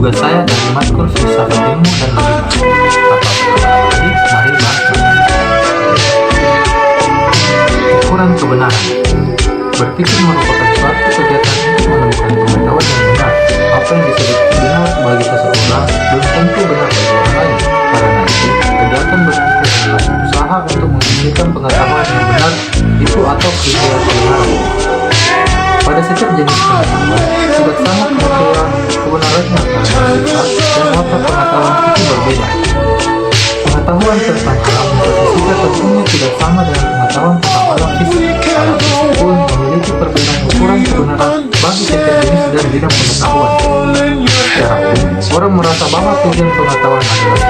tugas saya dari matkul filsafat ilmu dan logika. Tadi, mari bahas ukuran kebenaran. Berpikir merupakan suatu kegiatan untuk menemukan pengetahuan yang benar. Apa yang disebut benar bagi seseorang belum tentu benar bagi orang lain. Karena itu, kegiatan berpikir adalah usaha untuk menghasilkan pengetahuan yang benar itu atau kriteria kebenaran. Pada setiap jenis pengetahuan, tidak sama kriteria kebenarannya karena sifat dan watak pengetahuan itu berbeda. Pengetahuan tentang alam fisika tentunya tidak sama dengan pengetahuan tentang alam fisik. Alam fisik pun memiliki perbedaan ukuran kebenaran bagi setiap jenis dan bidang pengetahuan. Secara umum, orang merasa bahwa tujuan pengetahuan adalah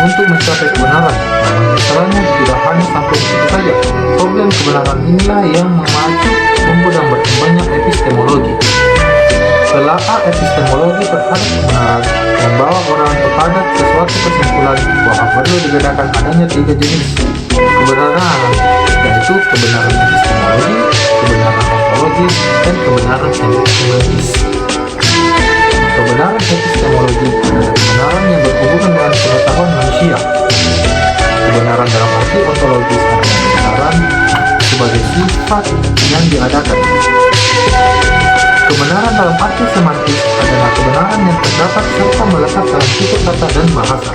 untuk mencapai kebenaran. Namun masalahnya tidak hanya sampai di situ saja. Problem kebenaran inilah yang memacu tumbuh dan berkembangnya epistemologi. Telaah epistemologi terhadap kebenaran membawa orang kepada sesuatu kesimpulan bahwa perlu dibedakan adanya 3 jenis kebenaran, yaitu kebenaran epistemologi, kebenaran ontologis, dan kebenaran epistemologis. Kebenaran epistemologi adalah kebenaran yang berhubungan dengan pengetahuan manusia. Kebenaran dalam arti ontologis adalah kebenaran sebagai sifat yang diadakan. Kebenaran dalam arti semantis adalah kebenaran yang terdapat serta melekat dalam tutur kata dan bahasa.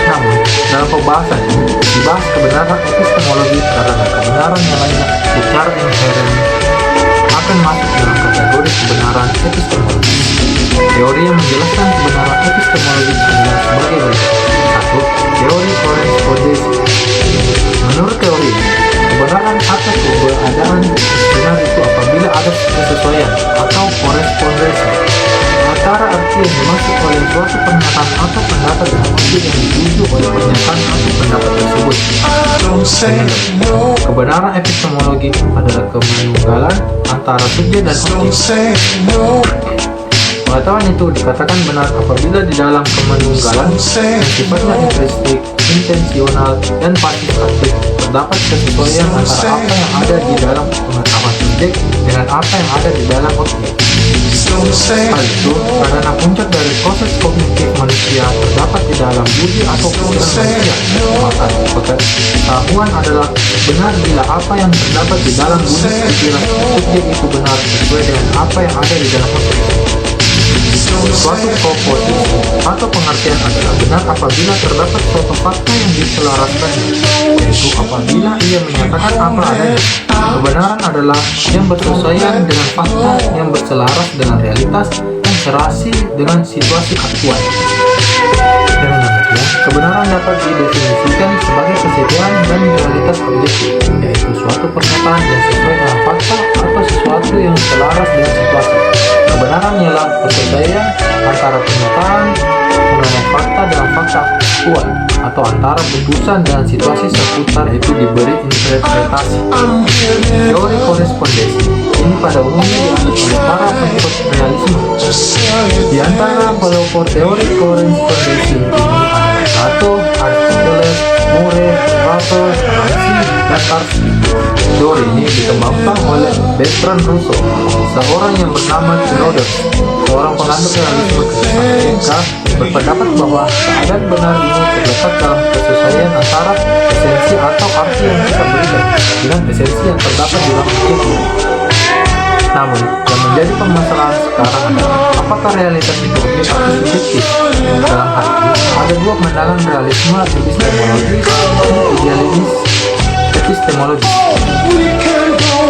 Namun, dalam pembahasan ini dibahas kebenaran epistemologi karena kebenaran yang lainnya secara inheren akan masuk dalam kategori kebenaran epistemologi. Teori yang menjelaskan kebenaran epistemologi adalah sebagai berikut. 1. Teori korespondesi. Menurut teori ini, kebenaran atau keberadaan benar itu apabila ada kesesuaian atau korespondensi antara arti yang dimaksud oleh suatu pernyataan atau pendapat dengan maksud yang dituju oleh pernyataan atau pendapat tersebut. Kebenaran epistemologi adalah kemanunggalan antara subjek dan objek. Pengetahuan itu dikatakan benar apabila di dalam kemanunggalan yang sifatnya intrinsik, intensional, dan pasif aktif terdapat kesesuaian antara apa yang ada di dalam pengetahuan subjek dengan apa yang ada di dalam objek. Hal itu karena puncak dari proses kognitif manusia terdapat di dalam budi atau pikiran manusia. Maka pengetahuan adalah benar bila apa yang terdapat di dalam budi pikiran subjek itu benar sesuai dengan apa yang ada di dalam objek. Suatu proposisi atau pengertian adalah benar apabila terdapat suatu fakta yang diselaraskan, yaitu apabila ia menyatakan apa adanya. Kebenaran adalah yang bersesuaian dengan fakta yang berselaras dengan realitas yang serasi dengan situasi aktual. Dengan demikian, kebenaran dapat didefinisikan sebagai kesetiaan dan realitas objektif, yaitu suatu pernyataan yang sesuai dengan fakta atau sesuatu yang selaras dengan situasi. Kebenaran ialah persesuaian antara pernyataan mengenai fakta dengan fakta aktual atau antara putusan dengan situasi seputar itu diberi interpretasi. Teori korespondensi ini pada umumnya dianut oleh para pengikut realisme. Di antara pelopor teori korespondensi ini adalah Plato, Aristoteles, Murray, Russell, Ramsey, dan Tarski. Teori ini dikembangkan oleh Bertrand Russell, seorang yang bernama Schroeder, seorang penganut realisme kehidupan Amerika, berpendapat bahwa keadaan benar ini terletak dalam kesesuaian antara esensi atau arti yang kita berikan dengan esensi yang terdapat di dalam objeknya. Namun, yang menjadi permasalahan sekarang adalah apakah realitas itu objektif atau subjektif. Dalam hal ini, ada dua pandangan realisme epistemologis dan idealisme epistemologis.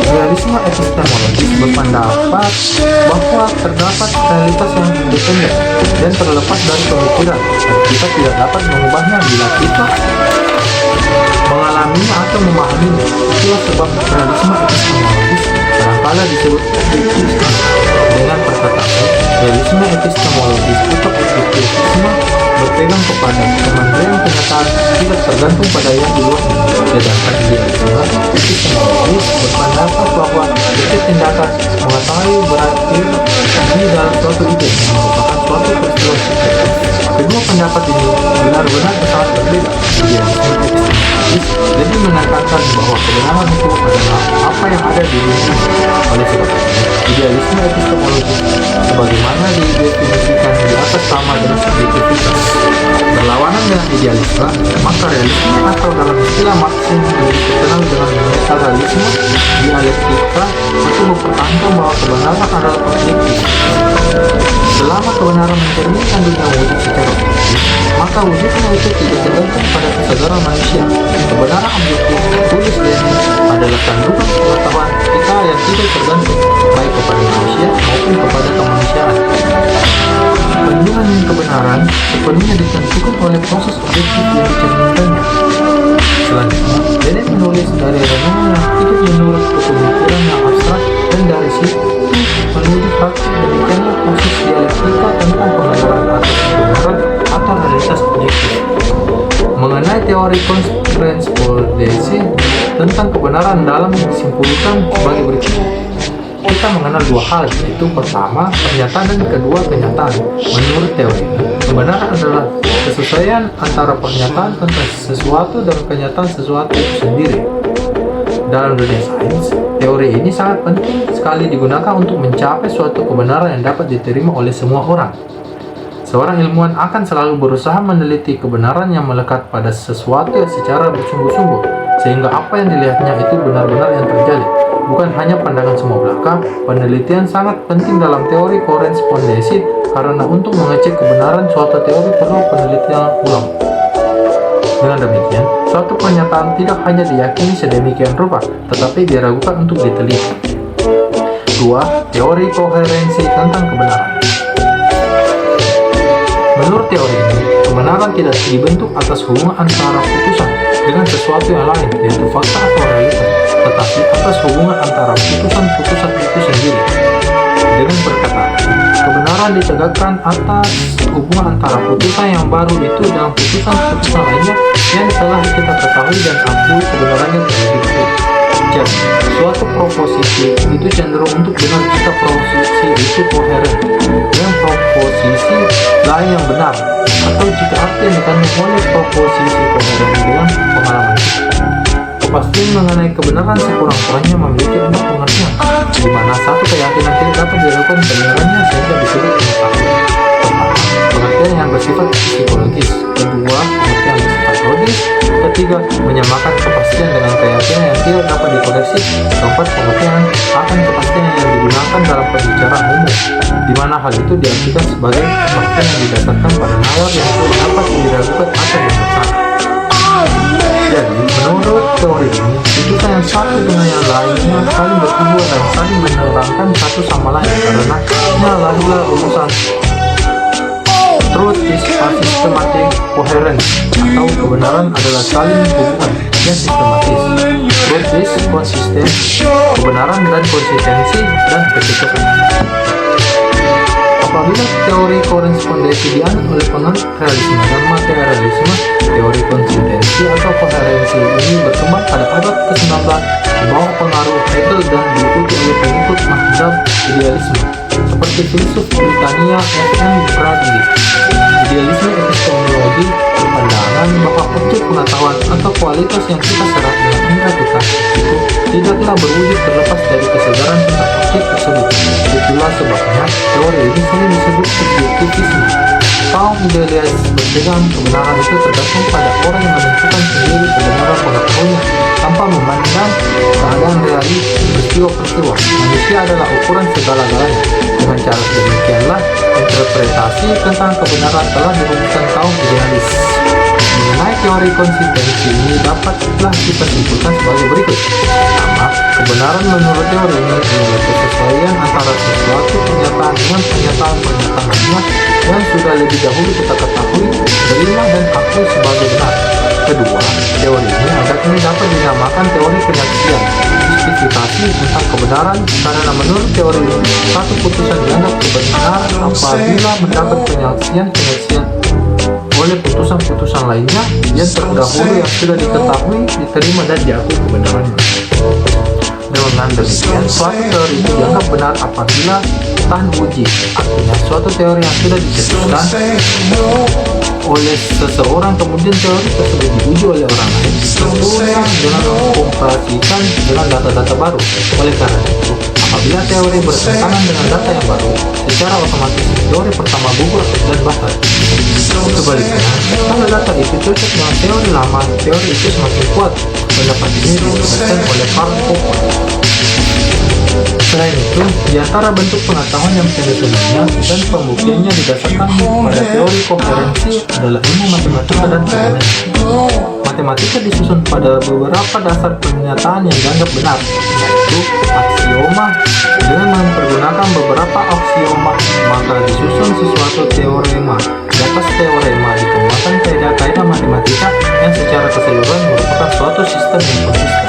Realisme epistemologis berpendapat bahwa terdapat realitas yang independen dan terlepas dari pemikiran, dan kita tidak dapat mengubahnya bila kita mengalaminya atau memahaminya. Itulah sebab realisme epistemologis kadangkala disebut objektivisme. Dengan perkataan realisme epistemologis atau objektivisme berpegang kepada kemandirian kenyataan tidak tergantung pada yang di luar, sedangkan idealisme epistemologis berpendapat bahwa setiap tindakan mengetahui berakhir di dalam suatu ide yang merupakan suatu peristiwa subjektif. Kedua pendapat ini benar-benar sangat berbeda. Idealisme epistemologis lebih menekankan bahwa kebenaran itu adalah apa yang ada di dunia. Oleh sebab itu, idealisme epistemologi sebagaimana didefinisikan di atas sama dengan subjektivitas. Berlawanan dengan idealisme, maka realisme atau dalam istilah Marxisme lebih terkenal dengan metarealisme dialektika itu mempertahankan bahwa kebenaran adalah objektif. Selama kebenaran mencerminkan dunia wujud secara objektif, maka wujudnya itu tidak tergantung pada kesadaran manusia. Kebenaran objektif, tulis Lenin, adalah kandungan pengetahuan kita yang tidak tergantung baik kepada manusia maupun kepada kemanusiaan. Kandungan kebenaran sepenuhnya ditentukan oleh proses objektif yang dicerminkannya. Selanjutnya, Lenin menulis dari renungan yang hidup menurut pemikiran yang abstrak, dan dari situ menuju praktik. Demikianlah proses dialektika tentang pengajaran atas kebenaran atau realitas objektif. Mengenai teori korespondensi tentang kebenaran dalam disimpulkan sebagai berikut. Kita mengenal dua hal, yaitu pertama, pernyataan, dan kedua, kenyataan. Menurut teori ini, kebenaran adalah kesesuaian antara pernyataan tentang sesuatu dan kenyataan sesuatu itu sendiri. Dalam dunia sains, teori ini sangat penting sekali digunakan untuk mencapai suatu kebenaran yang dapat diterima oleh semua orang. Seorang ilmuwan akan selalu berusaha meneliti kebenaran yang melekat pada sesuatu yang secara bersungguh-sungguh, sehingga apa yang dilihatnya itu benar-benar yang terjadi, bukan hanya pandangan semua belaka. Penelitian sangat penting dalam teori korespondensi karena untuk mengecek kebenaran suatu teori perlu penelitian ulang. Dengan demikian, suatu pernyataan tidak hanya diyakini sedemikian rupa, tetapi diragukan untuk diteliti. 2. Teori koherensi tentang kebenaran. Menurut teori ini, kebenaran tidak dibentuk atas hubungan antara putusan dengan sesuatu yang lain, yaitu fakta atau realitas, tetapi atas hubungan antara putusan-putusan itu sendiri. Dengan perkataan, kebenaran ditegakkan atas hubungan antara putusan yang baru itu dengan putusan-putusan lainnya yang telah kita ketahui dan akui kebenarannya terlebih dahulu. Jadi, suatu proposisi itu cenderung untuk benar jika proposisi itu koheren dengan proposisi lain yang benar, atau jika arti yang dikandung oleh proposisi koheren dengan pengalaman kita. Kepastian mengenai kebenaran sekurang-kurangnya memiliki 6 pengertian, di mana satu keyakinan tidak dapat dilakukan kebenarannya sehingga disebut pengetahuan. Pertama, pengertian yang bersifat psikologis. Kedua, pengertian yang bersifat logis. Ketiga, menyamakan kepastian dengan keyakinan yang tidak dapat dikoreksi. Keempat, pengertian akan kepastian yang digunakan dalam pembicaraan umum, di mana hal itu diartikan sebagai kepastian yang didasarkan pada nalar yang tidak dapat diragukan atau dipercaya. Jadi, menurut teori ini, putusan yang satu dengan yang lainnya saling berhubungan dan saling menerangkan satu sama lain, karena lahirlah rumusan truth is a systematic coherence, atau kebenaran adalah saling hubungan yang sistematis. Truth is konsisten, kebenaran dan konsistensi dan kecocokan. Apabila teori korespondensi dianut oleh penganut realisme dan materialisme, teori konsistensi atau koherensi ini berkembang pada abad ke-19 di bawah pengaruh Hegel dan diikuti oleh pengikut mazhab idealisme seperti filsuf Britania F.M. Bradley. Idealisme epistemologi berpandangan bahwa objek pengetahuan atau kualitas yang kita serap dengan indera kita itu tidaklah berwujud terlepas dari kesadaran tentang objek tersebut. Itulah sebabnya teori ini sering disebut subjektivisme. Kaum idealis berpegang kebenaran itu tergantung pada orang yang menentukan sendiri kebenaran pengetahuannya tanpa memandang keadaan realis peristiwa-peristiwa. Manusia adalah ukuran segala-galanya. Dengan cara demikianlah interpretasi tentang kebenaran telah dirumuskan kaum idealis. Mengenai teori konsistensi ini dapatlah kita simpulkan sebagai berikut. Pertama, kebenaran menurut teori ini adalah kesesuaian antara sesuatu pernyataan dengan pernyataan-pernyataan lainnya yang sudah lebih dahulu kita ketahui, terima dan akui sebagai benar. Kedua, teori ini agaknya dapat dinamakan teori penyaksian, justifikasi tentang kebenaran, karena menurut teori ini, satu putusan dianggap kebenaran apabila mendapat penyaksian oleh putusan-putusan lainnya yang terdahulu yang sudah diketahui, diterima dan diakui kebenarannya. Dengan demikian, suatu teori itu dianggap benar apabila tahan uji. Artinya, suatu teori yang sudah dicetuskan oleh seseorang, kemudian teori tersebut diuji oleh orang lain, tentunya dengan mengoperasikan dengan data-data baru. Oleh karena itu, apabila teori bertentangan dengan data yang baru, secara otomatis teori pertama gugur dan batal. Sebaliknya, kalau data itu cocok dengan teori lama, teori itu semakin kuat. Pendapat ini ditegaskan oleh Karl Popper. Selain itu, di antara bentuk pengetahuan yang sederhana dan pembuktiannya didasarkan pada teori koherensi adalah ilmu matematika dan trigonometri. Matematika disusun pada beberapa dasar pernyataan yang dianggap benar, yaitu aksioma. Dengan mempergunakan beberapa aksioma, maka disusun sesuatu teorema. Di atas teorema dikembangkan kaidah-kaidah matematika yang secara keseluruhan merupakan suatu sistem yang konsisten.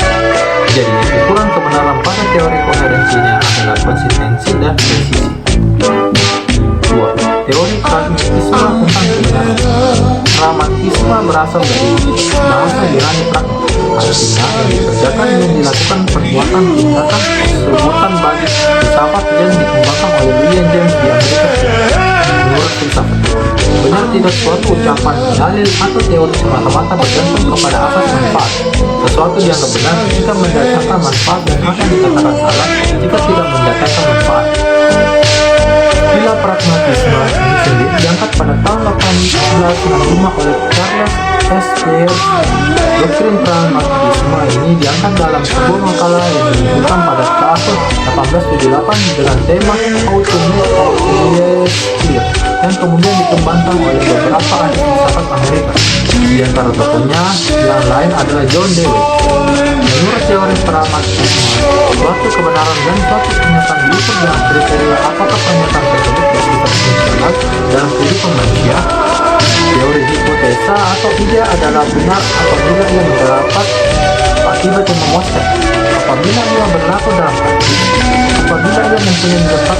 Jadi, ukuran kebenaran pada teori koherensinya adalah konsistensi dan presisi. 2. Teori pragmatisme tentang kebenaran. Pragmatisme berasal dari bahasa Yunani pragma, artinya yang dikerjakan yang dilakukan perbuatan tindakan sebutan bagi filsafat yang dikembangkan oleh William James di Amerika Serikat. Menurut filsafat, benar tidak suatu ucapan, dalil, atau teori semata-mata bergantung kepada asas manfaat. Sesuatu dianggap benar jika mendatangkan manfaat dan akan dikatakan salah jika tidak mendatangkan manfaat. Bila pragmatisme ini sendiri diangkat pada tahun 1865 oleh Charles S. Peirce. Doktrin pragmatisme ini diangkat dalam sebuah makalah yang dimunculkan pada tahun 1878 dengan tema Ultimate Obvious yang kemudian dikembangkan oleh beberapa ahli filsafat Amerika. Di antara tokohnya yang lain adalah John Dewey. Menurut teori pragmatisme, suatu kebenaran dan suatu pernyataan diukur dengan kriteria apakah pernyataan tersebut bersifat fungsional dalam kehidupan manusia. Teori hipotesa atau ide adalah benar apabila ia mendapat akibat yang memuaskan, apabila ia berlaku dalam praktik, apabila ia mempunyai dampak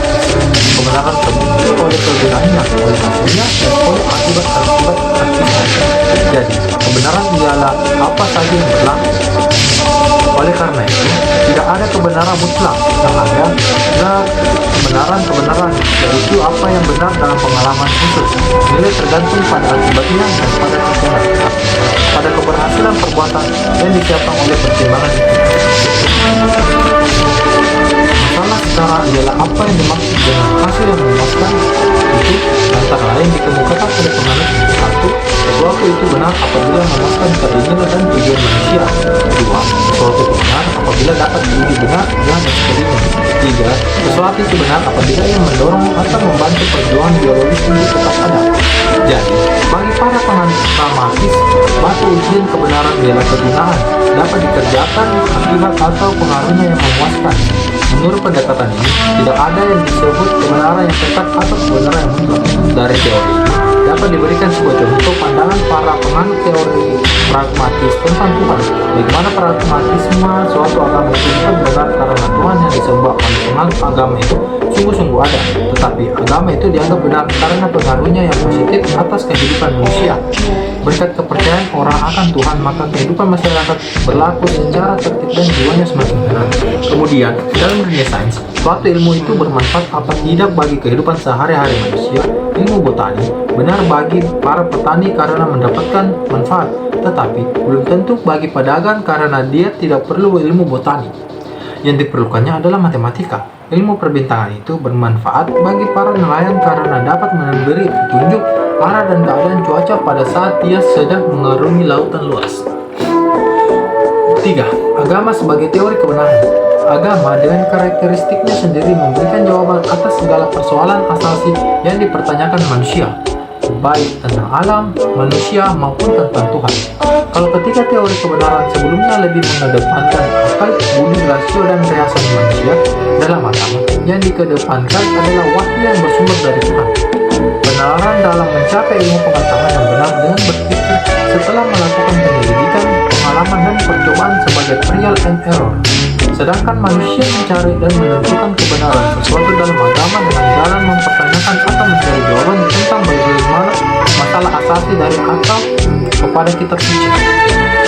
kebenaran terbukti oleh kegunaannya, oleh hasilnya, dan oleh akibat-akibat praktiknya. Jadi, kebenaran ialah apa saja yang berlaku. Oleh karena itu, tidak ada kebenaran mutlak, yang ada adalah kebenaran-kebenaran, yaitu apa yang benar dalam pengalaman khusus. Nilai tergantung pada akibatnya dan pada tujuan, pada keberhasilan perbuatan yang disiapkan oleh pertimbangan itu. Masalah secara ialah apa yang dimaksud dengan hasil yang memuaskan. Itu antara lain dikemukakan oleh penganut. 1. Sesuatu itu benar apabila memuaskan keinginan dan tujuan manusia. 2. Sesuatu itu benar apabila dapat diuji benar dengan eksperimen. 3. Sesuatu itu benar apabila ia mendorong atau membantu perjuangan biologis untuk tetap ada. Jadi, bagi para penganut pragmatis, batu ujian kebenaran ialah kegunaan, dapat dikerjakan, akibat atau pengaruhnya yang memuaskan. Menurut pendekatan ini, tidak ada yang disebut kebenaran yang tetap atau kebenaran yang mutlak. Dari teori ini, dapat diberikan sebuah contoh pandangan para penganut teori pragmatis tentang Tuhan. Bagaimana pragmatisme suatu agama itu bukan benar karena Tuhan yang disembah oleh penganut agama itu sungguh-sungguh ada, tetapi agama itu dianggap benar karena pengaruhnya yang positif atas kehidupan manusia. Berkat kepercayaan orang akan Tuhan, maka kehidupan masyarakat berlaku secara tertib dan jiwanya semakin tenang. Kemudian, dalam dunia sains, suatu ilmu itu bermanfaat apa tidak bagi kehidupan sehari-hari manusia. Ilmu botani benar bagi para petani karena mendapatkan manfaat, tetapi belum tentu bagi pedagang karena dia tidak perlu ilmu botani. Yang diperlukannya adalah matematika. Ilmu perbintangan itu bermanfaat bagi para nelayan karena dapat memberi petunjuk arah dan keadaan cuaca pada saat dia sedang mengarungi lautan luas. 3. Agama sebagai teori kebenaran. Agama dengan karakteristiknya sendiri memberikan jawaban atas segala persoalan asasi yang dipertanyakan manusia, baik tentang alam, manusia, maupun tentang Tuhan. Kalau ketiga teori kebenaran sebelumnya lebih mengedepankan akal, budi, rasio, dan reason manusia, dalam agama yang dikedepankan adalah wahyu yang bersumber dari Tuhan. Kebenaran dalam mencapai ilmu pengetahuan yang benar dengan berpikir setelah melakukan penyelidikan, pengalaman, dan percobaan sebagai trial and error. Sedangkan manusia mencari dan menentukan kebenaran sesuatu dalam agama dengan jalan mempertanyakan atau mencari jawaban tentang bagaimana masalah asasi dari akal kepada kitab suci.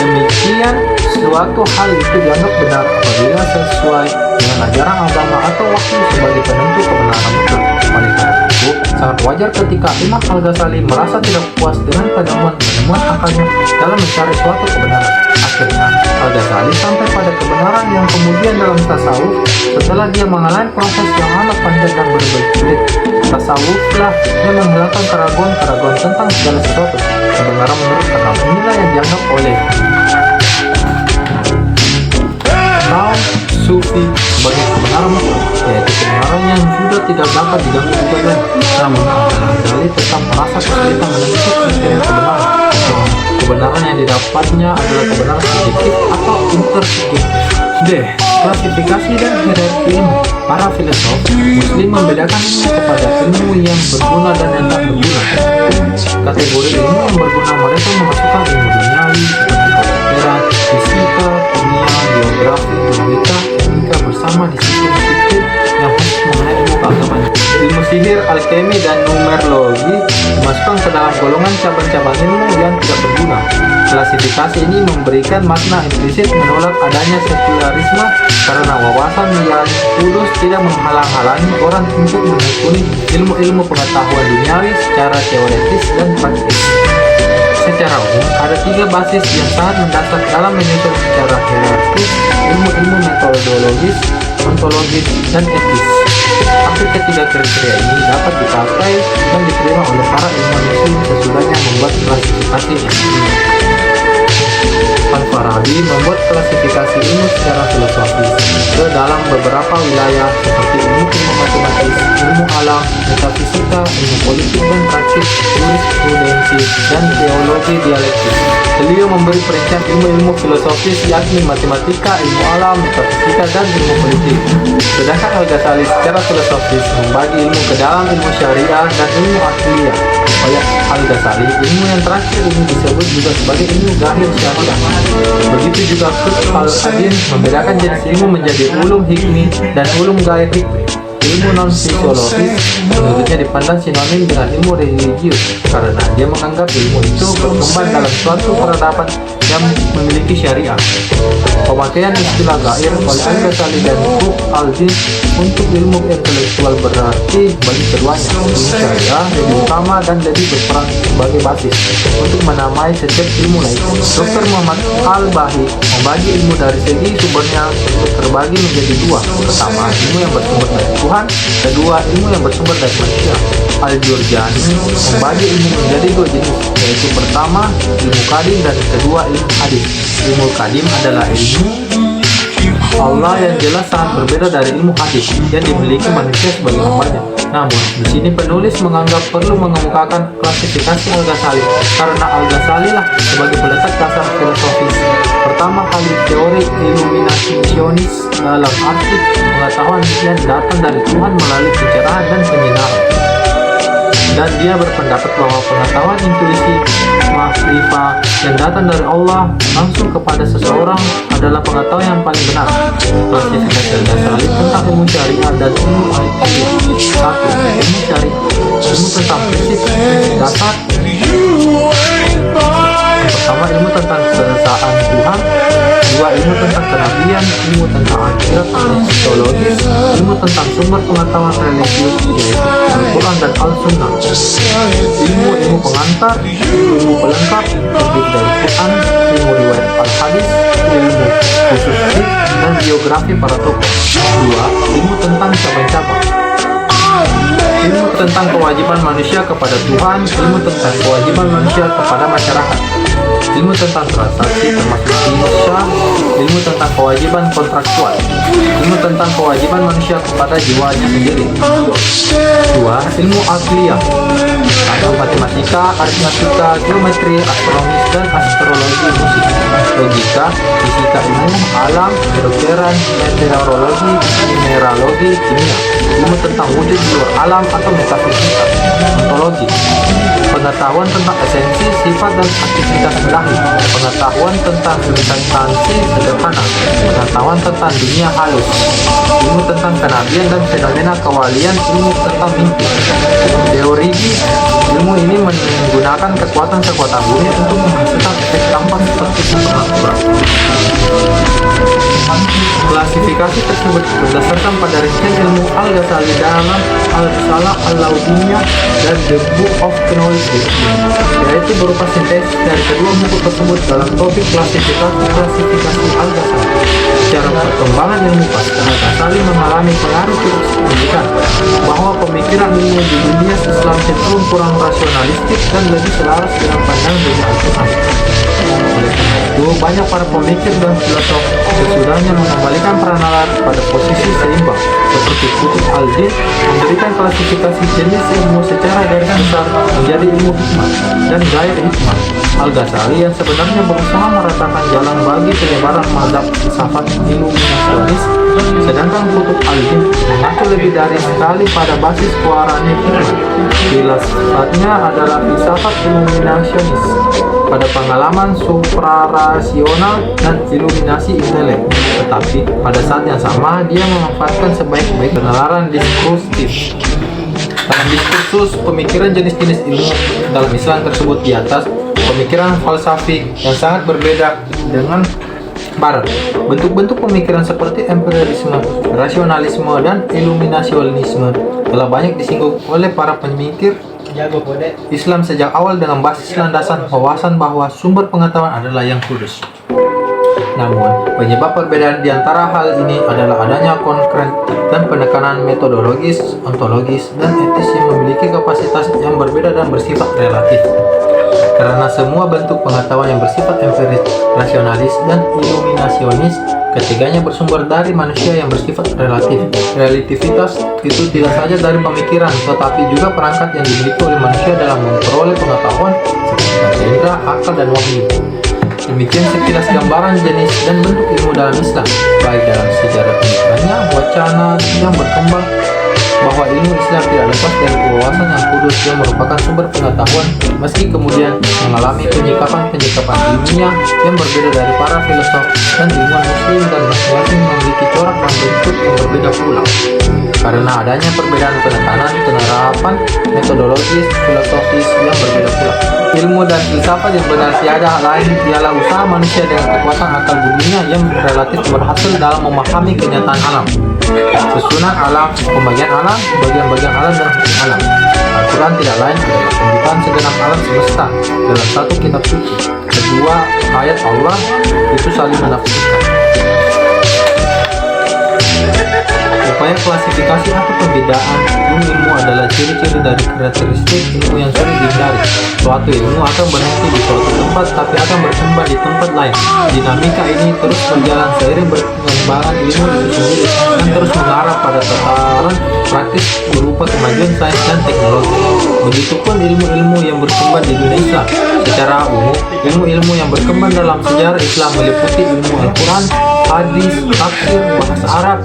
Demikian, suatu hal itu dianggap benar apabila sesuai dengan ajaran agama atau wahyu sebagai penentu kebenaran mutlak. Oleh karena itu, sangat wajar ketika Imam Al-Ghazali merasa tidak puas dengan penemuan akalnya dalam mencari suatu kebenaran. Akhirnya, Al-Ghazali sampai pada kebenaran yang kemudian dalam tasawuf, setelah dia mengalami proses yang amat panjang dan berbelit-belit, tasawuflah yang menghilangkan keraguan-keraguan tentang segala sesuatu. Kebenaran menurut kalam inilah yang dianggap oleh kaum Sufi sebagai kebenaran, yaitu kebenaran yang sudah tidak dapat diganggu gugat. Namun Al-Ghazali tetap merasa kesulitan menentukan kriteria kebenaran. Kebenaran yang didapatnya adalah kebenaran subjektif atau intersubjektif. D. Klasifikasi dan hierarki ilmu. Para filsuf Muslim membedakan ilmu kepada ilmu yang berguna dan yang tak berguna. Kategori ilmu yang berguna mereka memasukkan ilmu duniawi seperti kedokteran, fisika, kimia, geografi, logika, kimia bersama disiplin-disiplin yang khusus mengenai ilmu keagamaan. Ilmu sihir, alkemi, dan numerologi dimasukkan ke dalam golongan cabang-cabang ilmu yang tidak berguna. Klasifikasi ini memberikan makna implisit menolak adanya sekularisme karena wawasan yang kudus tidak menghalang-halangi orang untuk menekuni ilmu-ilmu pengetahuan duniawi secara teoretis dan praktis. Secara umum, ada 3 basis yang sangat mendasar dalam menyusun secara hierarkis ilmu-ilmu metodologis, ontologis, dan etis. Hampir ketiga kriteria ini dapat dipakai dan diterima oleh para ilmuwan Muslim sesudahnya membuat klasifikasi ini. Al-Farabi membuat klasifikasi ilmu secara filosofis ke dalam beberapa wilayah seperti ilmu matematis, ilmu alam, metafisika, ilmu politik dan praktis, jurisprudensi, dan teologi dialektis. Beliau memberi perincian ilmu-ilmu filosofis yakni matematika, ilmu alam, metafisika, dan ilmu politik. Sedangkan Al-Ghazali secara filosofis membagi ilmu ke dalam ilmu syariah dan ilmu akliyah. Oleh Al-Ghazali, ilmu yang terakhir ini disebut juga sebagai ilmu zahir syariah. Begitu juga Qutb al-Adin membedakan jenis ilmu menjadi ulum hikmi dan ulum gair hikmi. Ilmu non-fisiologis menurutnya dipandang sinonim dengan ilmu religius karena dia menganggap ilmu itu berkembang dalam suatu peradaban yang memiliki syariah. Pemakaian istilah gair oleh Al-Ghazali dan Qutb al-Adin untuk ilmu intelektual berarti bagi keduanya ilmu syariah lebih utama dan lebih berperan sebagai basis untuk menamai setiap ilmu lain. Dr. Muhammad Al-Bahi membagi ilmu dari segi sumbernya terbagi menjadi 2. Pertama, ilmu yang bersumber dari Tuhan, kedua, ilmu yang bersumber dari manusia. Al-Jurjani membagi ilmu menjadi 2 jenis, yaitu pertama, ilmu kadim, dan kedua, ilmu hadis. Ilmu kadim adalah ilmu Allah yang jelas sangat berbeda dari ilmu hadis yang dimiliki manusia sebagai hambanya. Namun, di sini penulis menganggap perlu mengemukakan klasifikasi Al-Ghazali karena Al-Ghazali lah sebagai peletak dasar filosofis pertama kali teori iluminasionis dalam arti pengetahuan yang datang dari Tuhan melalui pencerahan dan penyinaran. Dan dia berpendapat bahwa pengetahuan intuisi makrifah yang datang dari Allah langsung kepada seseorang adalah pengetahuan yang paling benar. Klasifikasi Al-Ghazali tentang ilmu syariah dan ilmu al-ilm. 1. Ilmu syariah, ilmu tentang prinsip dasar. Yang pertama, ilmu tentang keesaan Tuhan. 2. Ilmu tentang kenabian, ilmu tentang akhirat atau psikologis, ilmu tentang sumber pengetahuan religius yaitu Al-Quran dan Al-Sunnah. Ilmu pengantar, ilmu pelengkap terdiri dari Quran, ilmu riwayat Al-Hadis, ilmu khusus fiqh, dan biografi para tokoh. 2. Ilmu tentang cabang-cabang, ilmu tentang kewajiban manusia kepada Tuhan, ilmu tentang kewajiban manusia kepada masyarakat, ilmu tentang transaksi termasuk insya, ilmu tentang kewajiban kontraktual, ilmu tentang kewajiban manusia kepada jiwanya sendiri. 2. Ilmu akliyah atau matematika, aritmatika, geometri, astronomi, dan astrologi musik, logika, fisika, ilmu alam, kedokteran, meteorologi, mineralogi, kimia, ilmu tentang wujud di luar alam atau metafisika, ontologi, pengetahuan tentang esensi, sifat, dan aktivitas ilahi, pengetahuan tentang substansi sederhana, pengetahuan tentang dunia halus, ilmu tentang kenabian dan fenomena kewalian, ilmu tentang mimpi. Teorigi, ilmu ini menggunakan kekuatan-kekuatan bumi untuk menghasilkan efek tampak seperti supernatural. Klasifikasi tersebut berdasarkan pada rincian ilmu Al-Ghazali dalam Al-Risalah Al-Laudhiyah dan The Book of Knowledge, yaitu berupa sintesis dari kedua buku tersebut dalam topik klasifikasi Al-Ghazali. Secara perkembangan ilmu pasca Al-Ghazali mengalami pengaruh cukup signifikan bahwa pemikiran ilmu di dunia Islam cenderung kurang rasionalistik dan lebih selaras dengan pandangan dunia Al-Quran. Oleh karena itu, banyak para pemikir dan filosof sesudahnya mengembalikan peran nalar pada posisi seimbang, seperti Qutb al-Din memberikan klasifikasi jenis ilmu secara garis besar menjadi ilmu hikmah dan gair hikmah. Al-Ghazali yang sebenarnya berusaha meratakan jalan bagi penyebaran mazhab filsafat iluminasionis, sedangkan Qutb al-Din mengaku lebih dari sekali pada basis keluarannya hikmah. Filsafatnya adalah filsafat iluminasionis pada pengalaman suprarasional dan iluminasi intelek, tetapi pada saat yang sama dia memanfaatkan sebaik-baik penalaran diskursif. Dalam diskursus pemikiran jenis-jenis ilmu dalam Islam tersebut di atas, pemikiran falsafik yang sangat berbeda dengan Barat. Bentuk-bentuk pemikiran seperti empirisme, rasionalisme, dan iluminasionisme telah banyak disinggung oleh para pemikir Islam sejak awal dengan basis landasan wawasan bahwa sumber pengetahuan adalah yang kudus. Namun, penyebab perbedaan di antara hal ini adalah adanya konkret dan penekanan metodologis, ontologis, dan etis yang memiliki kapasitas yang berbeda dan bersifat relatif. Karena semua bentuk pengetahuan yang bersifat empiris, rasionalis, dan iluminasionis, ketiganya bersumber dari manusia yang bersifat relatif. Relativitas itu tidak saja dari pemikiran, tetapi juga perangkat yang dimiliki oleh manusia dalam memperoleh pengetahuan seperti indera, akal, dan wahyu. Demikian sekilas gambaran jenis dan bentuk ilmu dalam Islam, baik dalam sejarah pemikirannya, wacana yang berkembang, bahwa ilmu Islam tidak lepas dari wawasan yang kudus yang merupakan sumber pengetahuan, meski kemudian mengalami penyikapan ilmiah yang berbeda dari para filosof dan ilmuwan muslim, dan masing-masing memiliki corak dan bentuk yang berbeda pula. Karena adanya perbedaan penekanan, penerapan, metodologis, filosofis yang berbeda pula. Ilmu dan filsafat yang benar tiada lain ialah usaha manusia dengan kekuatan akal budinya yang relatif berhasil dalam memahami kenyataan alam, susunan alam, pembagian alam, bagian-bagian alam, dan hukum alam. Al-Quran tidak lain adalah pembukaan segenap alam semesta dalam satu kitab suci. Kedua ayat Allah itu saling menafsirkan. Upaya klasifikasi atau pembedaan ilmu adalah ciri-ciri dari karakteristik ilmu yang sulit dihindari. Suatu ilmu akan berhenti di suatu tempat tapi akan berkembang di tempat lain. Dinamika ini terus berjalan seiring perkembangan ilmu itu sendiri dan terus mengarah pada tataran praktis berupa kemajuan sains dan teknologi. Begitupun ilmu-ilmu yang berkembang di dunia Islam. Secara umum, ilmu-ilmu yang berkembang dalam sejarah Islam meliputi ilmu Al-Quran, hadis, tafsir, bahasa Arab,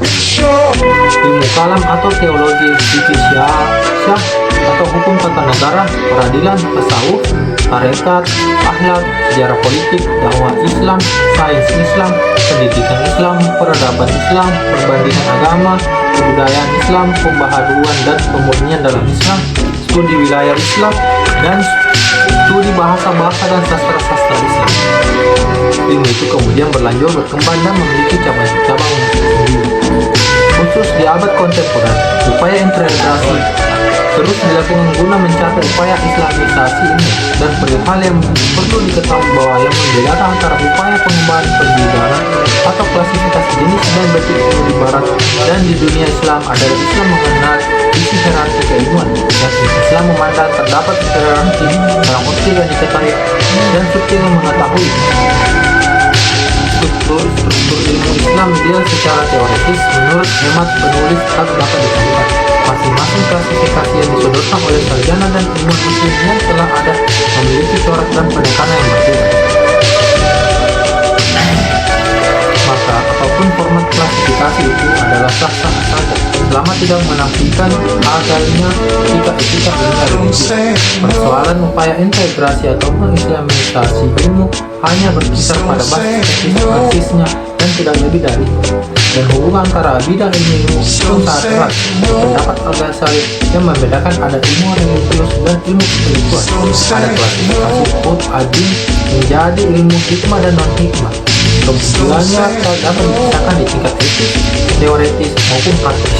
ilmu kalam atau teologi, fikih syah atau hukum tata negara, peradilan, tasawuf, tarekat, akhlak, sejarah politik, dakwah Islam, sains Islam, pendidikan Islam, peradaban Islam, perbandingan agama, kebudayaan Islam, pembaharuan dan pemurnian dalam Islam, studi wilayah Islam, dan studi bahasa-bahasa dan sastra-sastra Islam. Ilmu itu kemudian berlanjut berkembang dan memiliki cabang-cabang sendiri. Khusus di abad kontemporer, upaya integrasi terus dilakukan guna mencapai upaya islamisasi ini, dan hal yang perlu diketahui bahwa yang membedakan antara upaya pengembangan pendidikan atau klasifikasi jenis dan bentuk ilmu di barat dan di dunia Islam adalah Islam mengenal isi hierarki keilmuan, dan Islam memandang terdapat hierarki dalam opsi yang diketahui dan subtil yang mengetahui. Struktur ilmu Islam dia secara teoritis menurut hemat penulis tak dapat ditentukan. Masing-masing klasifikasi yang disodorkan oleh sarjana dan ilmuwan muslim yang telah ada memiliki corak dan penekanan yang berbeda. Maka apapun format klasifikasi itu adalah sah-sah saja selama tidak menafikan adanya etika-etika ilmiah religius. Persoalan upaya integrasi atau mengislamisasi ilmu hanya berkisar pada basis basisnya dan tidak lebih dari itu. Dan hubungan antara bidang ilmu pun sangat erat. Pendapat Al-Ghazali yang membedakan ada ilmu religius dan ilmu spiritual. Ada klasifikasi Qutb al-Din menjadi ilmu hikmah dan non-hikmah. Kemunculannya dapat dipisahkan di tingkat etis, teoretis maupun praktis.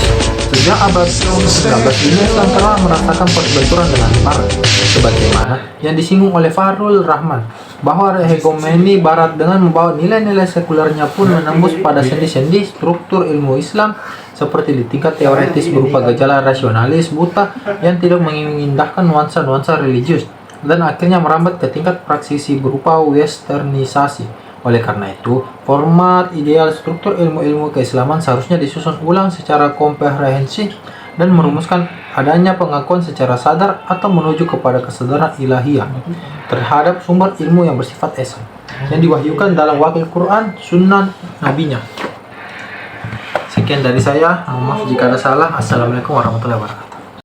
Sejak abad 19, dunia Islam telah merasakan perbenturan dengan Barat, sebagaimana yang disinggung oleh Farul Rahman, bahwa hegemoni Barat dengan membawa nilai-nilai sekulernya pun menembus pada sendi-sendi struktur ilmu Islam, seperti di tingkat teoretis berupa gejala rasionalis buta yang tidak mengindahkan nuansa-nuansa religius, dan akhirnya merambat ke tingkat praksisi berupa westernisasi. Oleh karena itu, format ideal struktur ilmu-ilmu keislaman seharusnya disusun ulang secara komprehensif dan merumuskan adanya pengakuan secara sadar atau menuju kepada kesadaran ilahiyah terhadap sumber ilmu yang bersifat esa yang diwahyukan dalam wakil Quran, Sunnah Nabinya. Sekian dari saya, maaf jika ada salah. Assalamualaikum warahmatullahi wabarakatuh.